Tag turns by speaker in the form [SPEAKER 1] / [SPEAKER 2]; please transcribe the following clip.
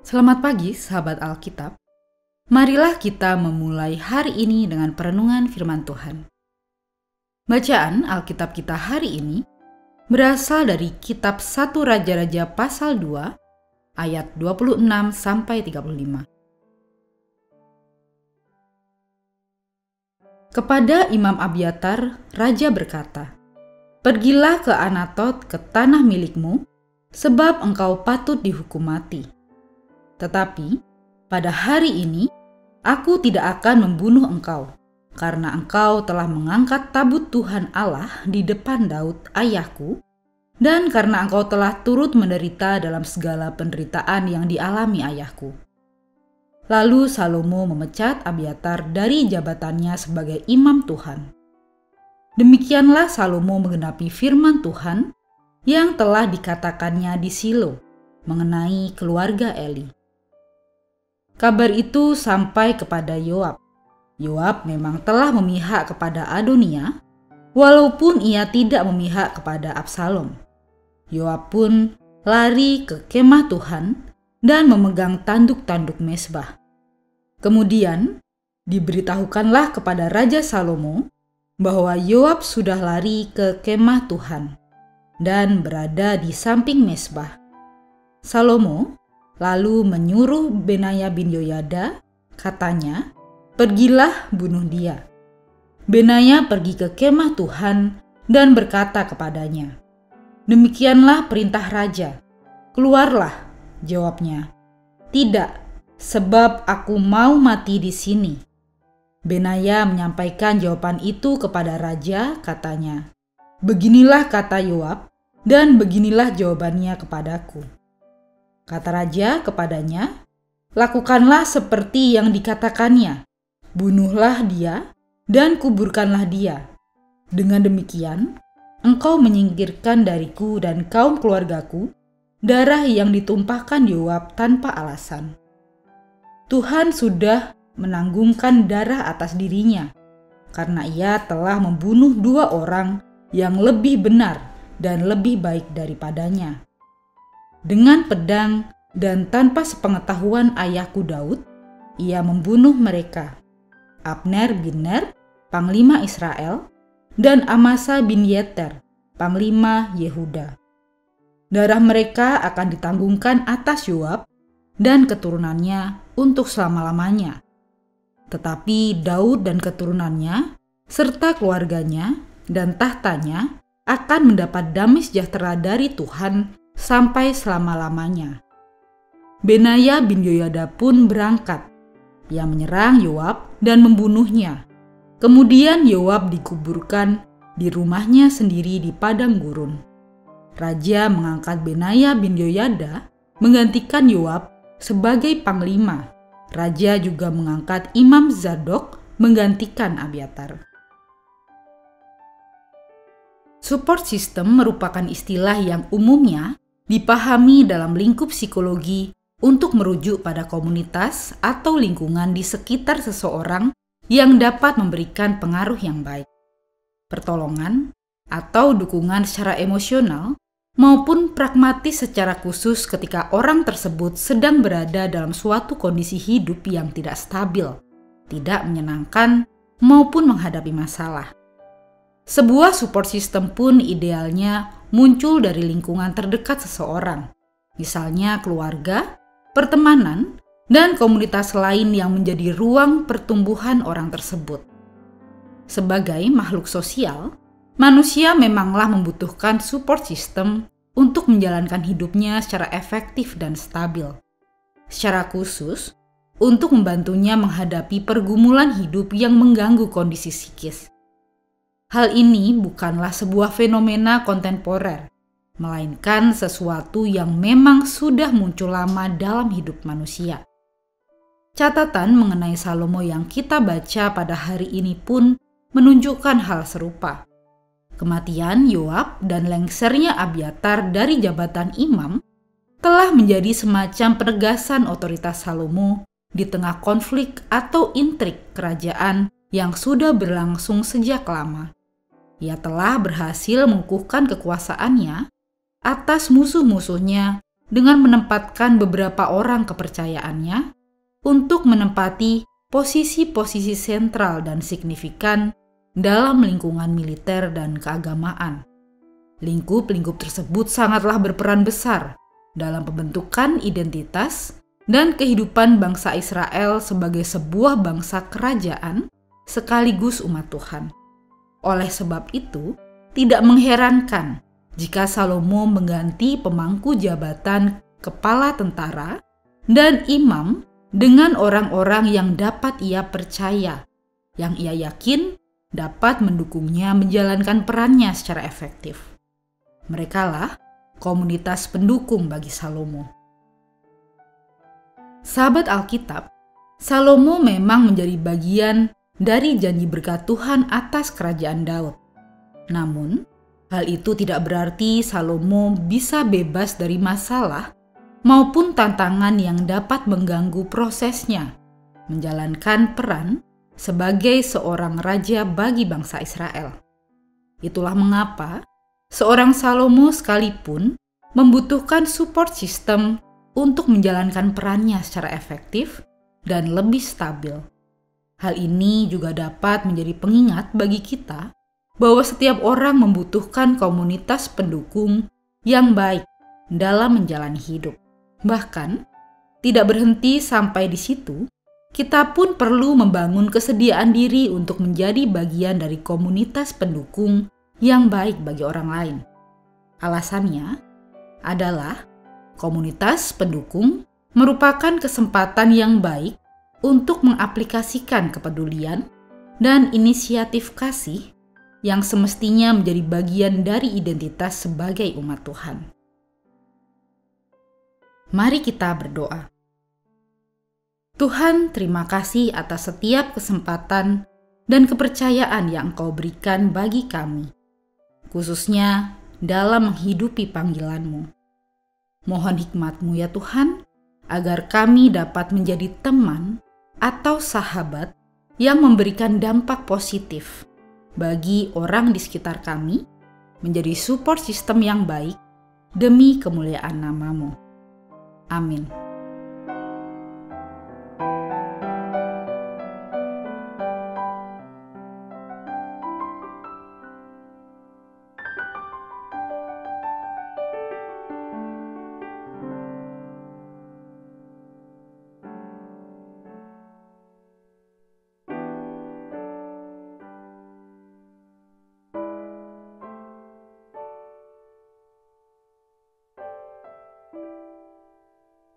[SPEAKER 1] Selamat pagi, sahabat Alkitab. Marilah kita memulai hari ini dengan perenungan firman Tuhan. Bacaan Alkitab kita hari ini berasal dari kitab 1 Raja-Raja pasal 2 ayat 26-35. Kepada Imam Abiatar, Raja berkata, "Pergilah ke Anatot, ke tanah milikmu, sebab engkau patut dihukum mati. Tetapi pada hari ini aku tidak akan membunuh engkau, karena engkau telah mengangkat tabut Tuhan Allah di depan Daud ayahku, dan karena engkau telah turut menderita dalam segala penderitaan yang dialami ayahku." Lalu Salomo memecat Abiatar dari jabatannya sebagai imam Tuhan. Demikianlah Salomo menggenapi firman Tuhan yang telah dikatakannya di Silo mengenai keluarga Eli. Kabar itu sampai kepada Yoab. Yoab memang telah memihak kepada Adonia, walaupun ia tidak memihak kepada Absalom. Yoab pun lari ke kemah Tuhan dan memegang tanduk-tanduk mezbah. Kemudian diberitahukanlah kepada Raja Salomo bahwa Yoab sudah lari ke kemah Tuhan dan berada di samping mezbah. Salomo lalu menyuruh Benaya bin Yoyada, katanya, "Pergilah bunuh dia." Benaya pergi ke kemah Tuhan dan berkata kepadanya, "Demikianlah perintah raja." "Keluarlah," jawabnya. "Tidak, sebab aku mau mati di sini." Benaya menyampaikan jawaban itu kepada raja, katanya, "Beginilah kata Yoab, dan beginilah jawabannya kepadaku." Kata raja kepadanya, "Lakukanlah seperti yang dikatakannya. Bunuhlah dia dan kuburkanlah dia. Dengan demikian, engkau menyingkirkan dariku dan kaum keluargaku darah yang ditumpahkan Yoab tanpa alasan. Tuhan sudah menanggungkan darah atas dirinya, karena ia telah membunuh 2 orang yang lebih benar dan lebih baik daripadanya. Dengan pedang dan tanpa sepengetahuan ayahku Daud, ia membunuh mereka, Abner bin Ner, panglima Israel, dan Amasa bin Yeter, panglima Yehuda. Darah mereka akan ditanggungkan atas Yoab dan keturunannya untuk selama-lamanya. Tetapi Daud dan keturunannya, serta keluarganya dan tahtanya akan mendapat damai sejahtera dari Tuhan sampai selama-lamanya." Benaya bin Yoyada pun berangkat. Ia menyerang Yoab dan membunuhnya. Kemudian Yoab dikuburkan di rumahnya sendiri di padang gurun. Raja mengangkat Benaya bin Yoyada menggantikan Yoab sebagai panglima. Raja juga mengangkat Imam Zadok menggantikan Abiatar. Support system merupakan istilah yang umumnya dipahami dalam lingkup psikologi untuk merujuk pada komunitas atau lingkungan di sekitar seseorang yang dapat memberikan pengaruh yang baik, pertolongan, atau dukungan secara emosional maupun pragmatis secara khusus ketika orang tersebut sedang berada dalam suatu kondisi hidup yang tidak stabil, tidak menyenangkan, maupun menghadapi masalah. Sebuah support system pun idealnya muncul dari lingkungan terdekat seseorang, misalnya keluarga, pertemanan, dan komunitas lain yang menjadi ruang pertumbuhan orang tersebut. Sebagai makhluk sosial, manusia memanglah membutuhkan support system untuk menjalankan hidupnya secara efektif dan stabil. Secara khusus, untuk membantunya menghadapi pergumulan hidup yang mengganggu kondisi psikis. Hal ini bukanlah sebuah fenomena kontemporer, melainkan sesuatu yang memang sudah muncul lama dalam hidup manusia. Catatan mengenai Salomo yang kita baca pada hari ini pun menunjukkan hal serupa. Kematian Yoab dan lengsernya Abiatar dari jabatan imam telah menjadi semacam penegasan otoritas Salomo di tengah konflik atau intrik kerajaan yang sudah berlangsung sejak lama. Ia telah berhasil mengukuhkan kekuasaannya atas musuh-musuhnya dengan menempatkan beberapa orang kepercayaannya untuk menempati posisi-posisi sentral dan signifikan dalam lingkungan militer dan keagamaan. Lingkup-lingkup tersebut sangatlah berperan besar dalam pembentukan identitas dan kehidupan bangsa Israel sebagai sebuah bangsa kerajaan sekaligus umat Tuhan. Oleh sebab itu, tidak mengherankan jika Salomo mengganti pemangku jabatan kepala tentara dan imam dengan orang-orang yang dapat ia percaya, yang ia yakin dapat mendukungnya menjalankan perannya secara efektif. Merekalah komunitas pendukung bagi Salomo. Sahabat Alkitab, Salomo memang menjadi bagian dari janji berkat Tuhan atas kerajaan Daud. Namun, hal itu tidak berarti Salomo bisa bebas dari masalah maupun tantangan yang dapat mengganggu prosesnya menjalankan peran sebagai seorang raja bagi bangsa Israel. Itulah mengapa seorang Salomo sekalipun membutuhkan support system untuk menjalankan perannya secara efektif dan lebih stabil. Hal ini juga dapat menjadi pengingat bagi kita bahwa setiap orang membutuhkan komunitas pendukung yang baik dalam menjalani hidup. Bahkan, tidak berhenti sampai di situ, kita pun perlu membangun kesediaan diri untuk menjadi bagian dari komunitas pendukung yang baik bagi orang lain. Alasannya adalah komunitas pendukung merupakan kesempatan yang baik untuk mengaplikasikan kepedulian dan inisiatif kasih yang semestinya menjadi bagian dari identitas sebagai umat Tuhan. Mari kita berdoa. Tuhan, terima kasih atas setiap kesempatan dan kepercayaan yang Engkau berikan bagi kami, khususnya dalam menghidupi panggilan-Mu. Mohon hikmat-Mu ya Tuhan, agar kami dapat menjadi teman atau sahabat yang memberikan dampak positif bagi orang di sekitar kami, menjadi support system yang baik demi kemuliaan nama-Mu. Amin.